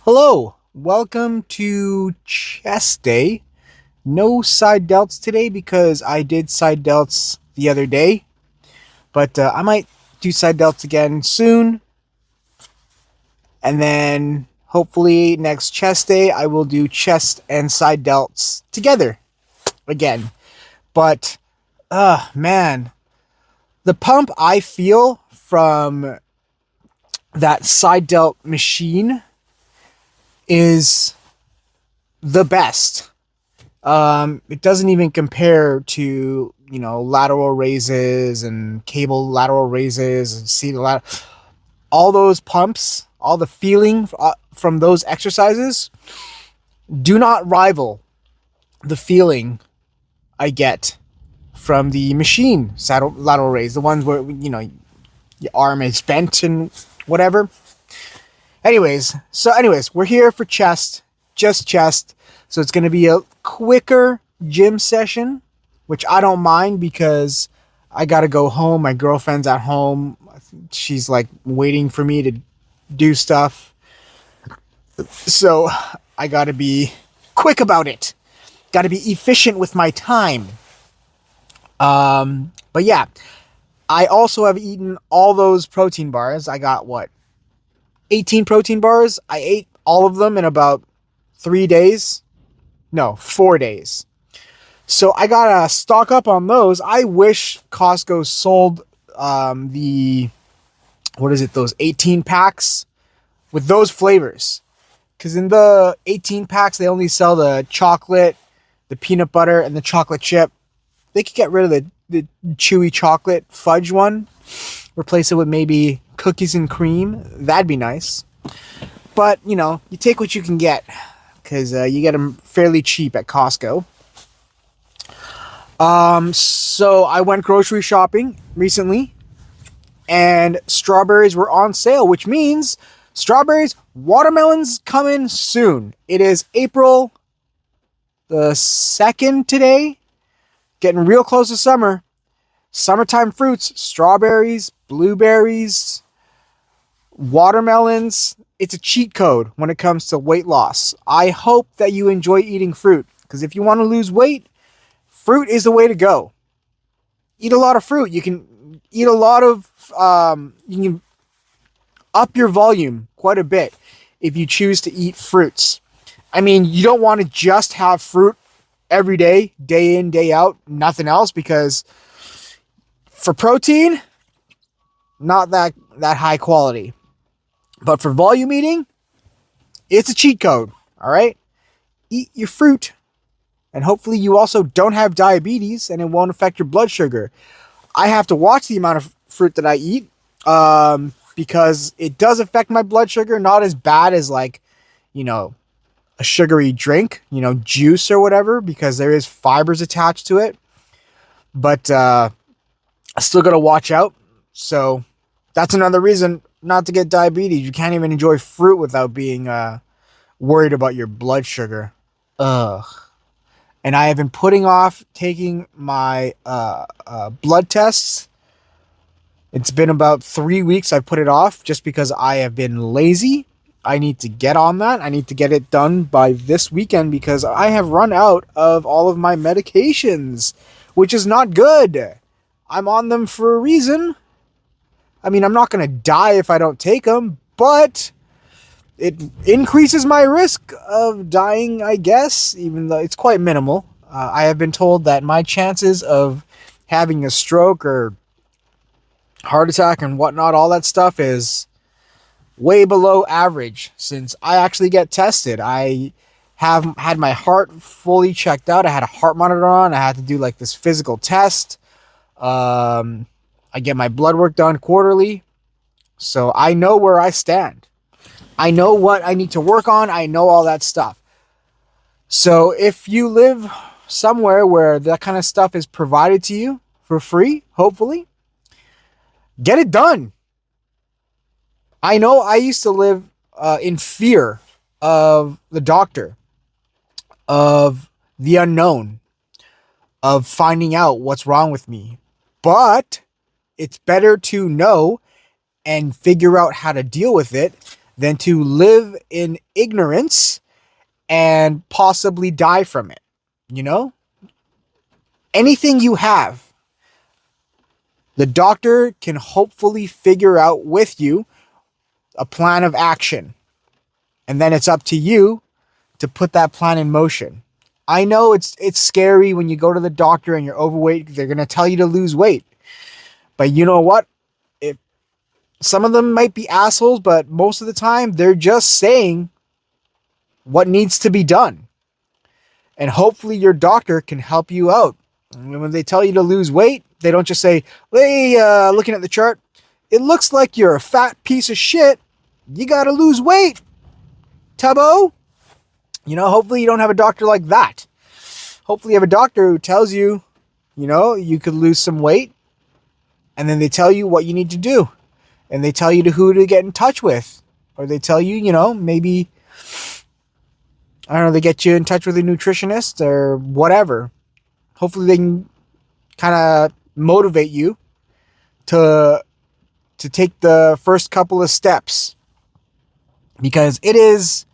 Hello, welcome to chest day. No side delts today because I did side delts the other day, but I might do side delts again soon. And then hopefully next chest day I will do chest and side delts together again. But man, the pump I feel from that side delt machine is the best. It doesn't even compare to, lateral raises and cable lateral raises and seat lateral. All those pumps, all the feeling from those exercises do not rival the feeling I get from the machine lateral raise, the ones where, your arm is bent and whatever. Anyways, we're here for chest, just chest. So it's going to be a quicker gym session, which I don't mind because I got to go home. My girlfriend's at home. She's like waiting for me to do stuff. So I got to be quick about it. Got to be efficient with my time. But yeah, I also have eaten all those protein bars. I got 18 protein bars. I ate all of them in about 3 days. No, 4 days. So I gotta stock up on those. I wish Costco sold those 18 packs with those flavors. Because in the 18 packs, they only sell the chocolate, the peanut butter, and the chocolate chip. They could get rid of the chewy chocolate fudge one. Replace it with maybe cookies and cream. That'd be nice. But, you take what you can get. Because you get them fairly cheap at Costco. So I went grocery shopping recently. And strawberries were on sale. Which means watermelons coming soon. It is April the 2nd today. Getting real close to summer. Summertime fruits, strawberries, blueberries, watermelons. It's a cheat code when it comes to weight loss. I hope that you enjoy eating fruit, because if you want to lose weight, fruit is the way to go. Eat a lot of fruit. You can eat a lot of, you can up your volume quite a bit if you choose to eat fruits. I mean, you don't want to just have fruit every day in, day out, nothing else, because for protein, not that high quality. But for volume eating, it's a cheat code, all right? Eat your fruit. And hopefully you also don't have diabetes and it won't affect your blood sugar. I have to watch the amount of fruit that I eat because it does affect my blood sugar, not as bad as a sugary drink, juice or whatever, because there is fibers attached to it. But I still got to watch out. So that's another reason not to get diabetes. You can't even enjoy fruit without being worried about your blood sugar. Ugh. And I have been putting off taking my blood tests. It's been about 3 weeks I've put it off just because I have been lazy. I need to get on that. I need to get it done by this weekend because I have run out of all of my medications, which is not good. I'm on them for a reason. I mean, I'm not going to die if I don't take them, but it increases my risk of dying, I guess, even though it's quite minimal. I have been told that my chances of having a stroke or heart attack and whatnot, all that stuff is way below average since I actually get tested. I have had my heart fully checked out. I had a heart monitor on. I had to do this physical test. I get my blood work done quarterly. So I know where I stand. I know what I need to work on. I know all that stuff. So if you live somewhere where that kind of stuff is provided to you for free, hopefully, get it done. I know I used to live in fear of the doctor, of the unknown, of finding out what's wrong with me. But it's better to know and figure out how to deal with it than to live in ignorance and possibly die from it. You know? Anything you have, the doctor can hopefully figure out with you a plan of action. And then it's up to you to put that plan in motion. I know it's scary when you go to the doctor and you're overweight. They're going to tell you to lose weight. But you know what? Some of them might be assholes, but most of the time they're just saying what needs to be done. And hopefully your doctor can help you out. And when they tell you to lose weight, they don't just say, hey, looking at the chart, it looks like you're a fat piece of shit. You got to lose weight, Tubbo. You know, hopefully you don't have a doctor like that. Hopefully you have a doctor who tells you, you know, you could lose some weight. And then they tell you what you need to do. And they tell you who to get in touch with. Or they tell you, you know, maybe, I don't know, they get you in touch with a nutritionist or whatever. Hopefully they can kind of motivate you to take the first couple of steps. Because it is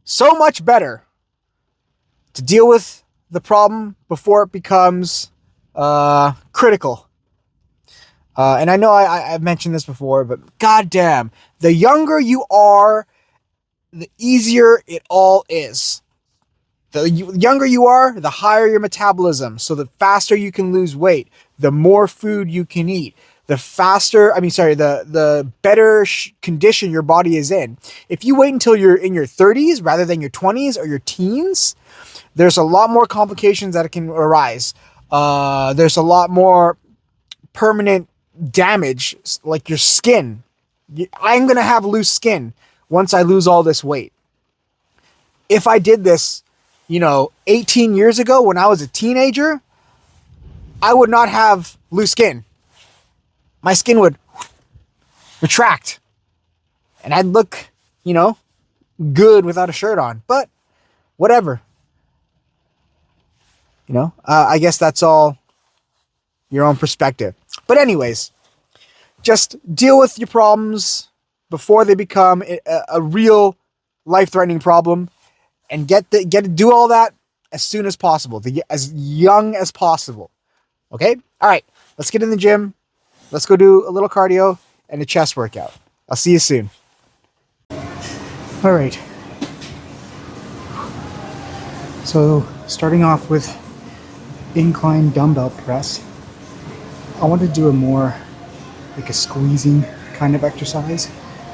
so much better to deal with the problem before it becomes critical. And I know I've mentioned this before, but goddamn, the younger you are, the easier it all is. The younger you are, the higher your metabolism. So the faster you can lose weight, the more food you can eat, the better condition your body is in. If you wait until you're in your 30s rather than your 20s or your teens, there's a lot more complications that can arise. There's a lot more permanent damage, like your skin. I'm going to have loose skin once I lose all this weight. If I did this, 18 years ago when I was a teenager, I would not have loose skin. My skin would retract and I'd look, good without a shirt on, but whatever. I guess that's all your own perspective. But anyways, just deal with your problems before they become a real life-threatening problem, and do all that as soon as possible, as young as possible. Okay? All right. Let's get in the gym. Let's go do a little cardio and a chest workout. I'll see you soon. All right. So starting off with incline dumbbell press, I want to do a more like a squeezing kind of exercise,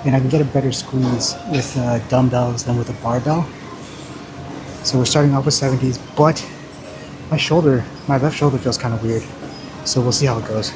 and I can get a better squeeze with dumbbells than with a barbell. So we're starting off with 70s, but my left shoulder feels kind of weird. So we'll see how it goes.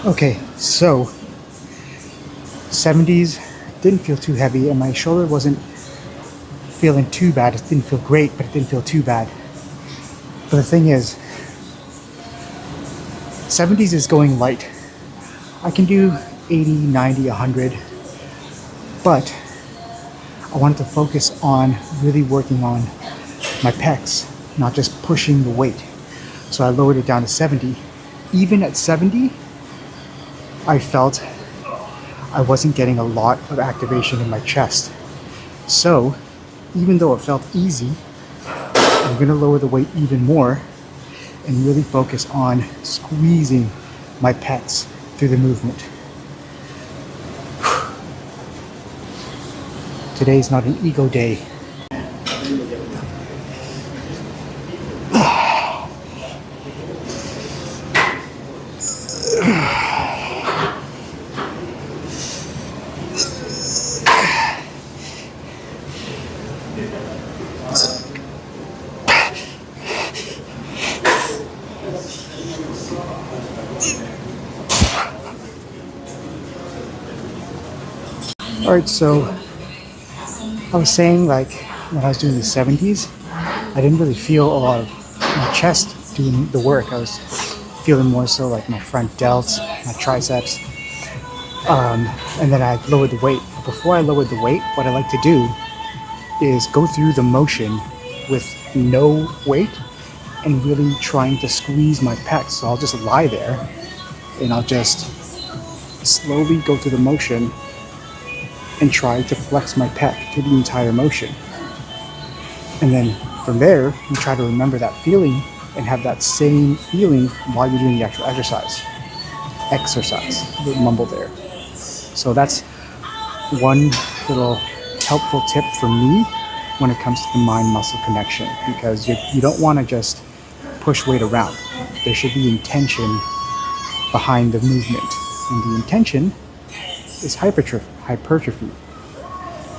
Okay, so 70s didn't feel too heavy, and my shoulder wasn't feeling too bad. It didn't feel great, but it didn't feel too bad. But the thing is, 70s is going light. I can do 80, 90, 100, but I wanted to focus on really working on my pecs, not just pushing the weight. So I lowered it down to 70. Even at 70, I felt I wasn't getting a lot of activation in my chest. So even though it felt easy, I'm going to lower the weight even more and really focus on squeezing my pecs through the movement. Today's not an ego day. All right, so I was saying, like, when I was doing the 70s, I didn't really feel a lot of my chest doing the work. I was feeling more so like my front delts, my triceps, and then I lowered the weight. But before I lowered the weight, what I like to do is go through the motion with no weight and really trying to squeeze my pecs. So I'll just lie there and I'll just slowly go through the motion and try to flex my pec through the entire motion. And then from there, you try to remember that feeling and have that same feeling while you're doing the actual exercise. The mumble there. So that's one little helpful tip for me when it comes to the mind-muscle connection, because you don't want to just push weight around. There should be intention behind the movement. And the intention is hypertrophy.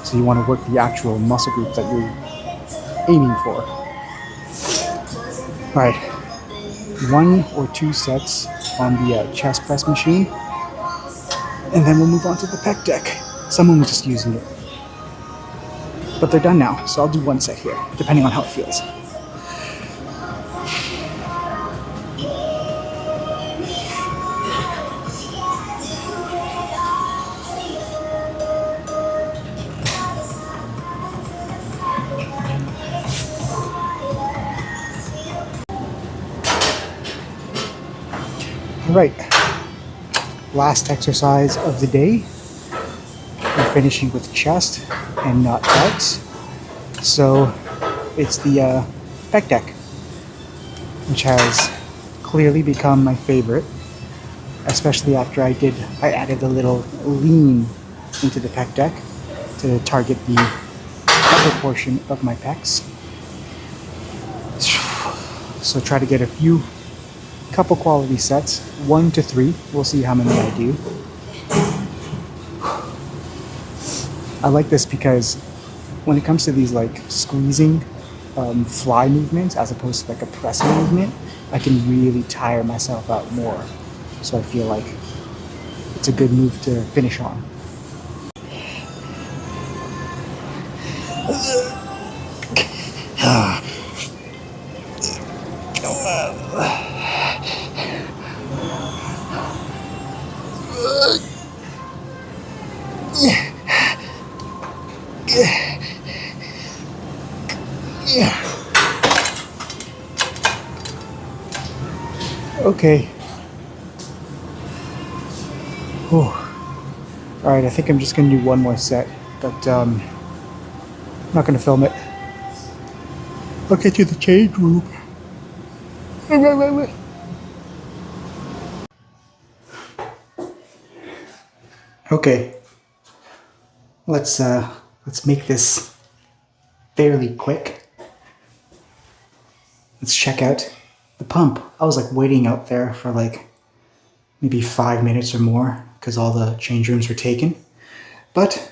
So you want to work the actual muscle group that you're aiming for. All right, 1 or 2 sets on the chest press machine, and then we'll move on to the pec deck. Someone was just using it, but they're done now, so I'll do 1 set here, depending on how it feels. All right, last exercise of the day. We're finishing with chest and not delts. So it's the pec deck, which has clearly become my favorite, especially after I added a little lean into the pec deck to target the upper portion of my pecs. So try to get a couple quality sets, 1 to 3. We'll see how many I do. I like this because when it comes to these like squeezing fly movements as opposed to like a pressing movement, I can really tire myself out more. So I feel like it's a good move to finish on. Okay. Whew. All right, I think I'm just gonna do 1 more set, but I'm not gonna film it. I'll get to the change room. Okay. Let's make this fairly quick. Let's check out the pump. I was like waiting out there for like maybe 5 minutes or more because all the change rooms were taken. But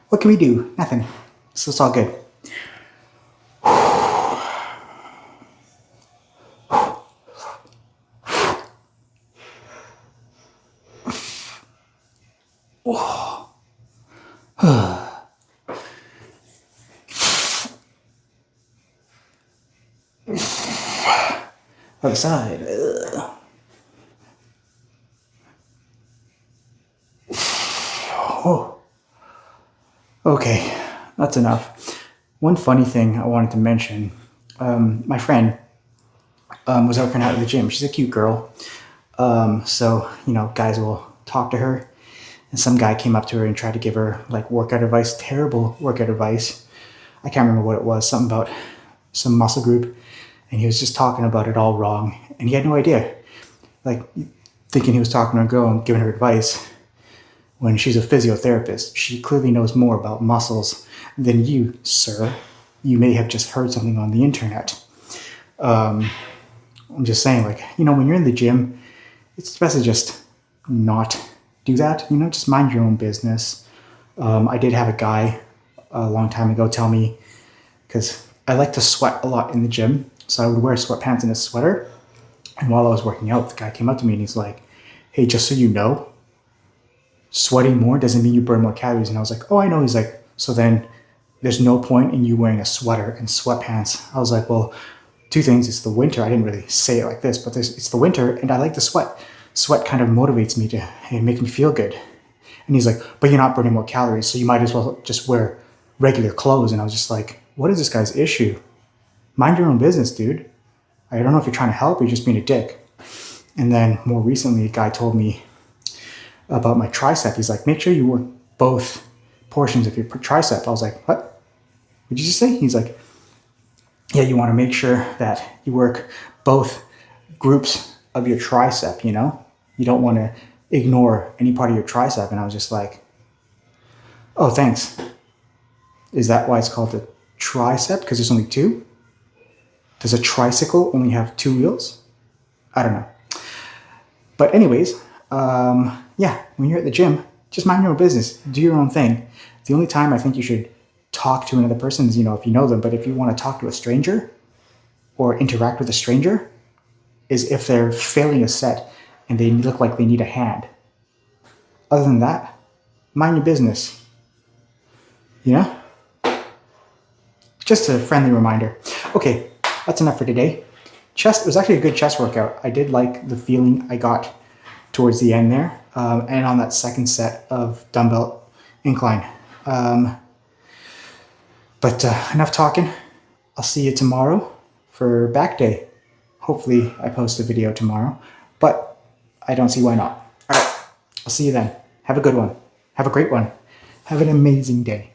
what can we do? Nothing. So it's all good. Other side. Oh. Okay, that's enough. One funny thing I wanted to mention. My friend was working out at the gym. She's a cute girl. So, you know, guys will talk to her. And some guy came up to her and tried to give her like workout advice, terrible workout advice. I can't remember what it was. Something about some muscle group, and he was just talking about it all wrong, and he had no idea. Like, thinking he was talking to a girl and giving her advice when she's a physiotherapist. She clearly knows more about muscles than you, sir. You may have just heard something on the internet. I'm just saying, like, you know, when you're in the gym, it's best to just not do that. You know, just mind your own business. I did have a guy a long time ago tell me, because I like to sweat a lot in the gym, so I would wear sweatpants and a sweater. And while I was working out, the guy came up to me and he's like, hey, just so you know, sweating more doesn't mean you burn more calories. And I was like, oh, I know. He's like, so then there's no point in you wearing a sweater and sweatpants. I was like, well, two things. It's the winter. I didn't really say it like this, but it's the winter and I like to sweat. Sweat kind of motivates me to make me feel good. And he's like, but you're not burning more calories, so you might as well just wear regular clothes. And I was just like, what is this guy's issue? Mind your own business, dude. I don't know if you're trying to help or you're just being a dick. And then more recently, a guy told me about my tricep. He's like, make sure you work both portions of your tricep. I was like, what did you just say? He's like, yeah, you want to make sure that you work both groups of your tricep, you know? You don't want to ignore any part of your tricep. And I was just like, oh, thanks. Is that why it's called a tricep? Because there's only two? Does a tricycle only have two wheels? I don't know. But anyways, yeah, when you're at the gym, just mind your own business. Do your own thing. The only time I think you should talk to another person is, you know, if you know them. But if you want to talk to a stranger or interact with a stranger, is if they're failing a set and they look like they need a hand. Other than that, mind your business. You know? Just a friendly reminder. Okay, that's enough for today. Chest, it was actually a good chest workout. I did like the feeling I got towards the end there, and on that second set of dumbbell incline. But enough talking. I'll see you tomorrow for back day. Hopefully I post a video tomorrow, but I don't see why not. All right, I'll see you then. Have a good one. Have a great one. Have an amazing day.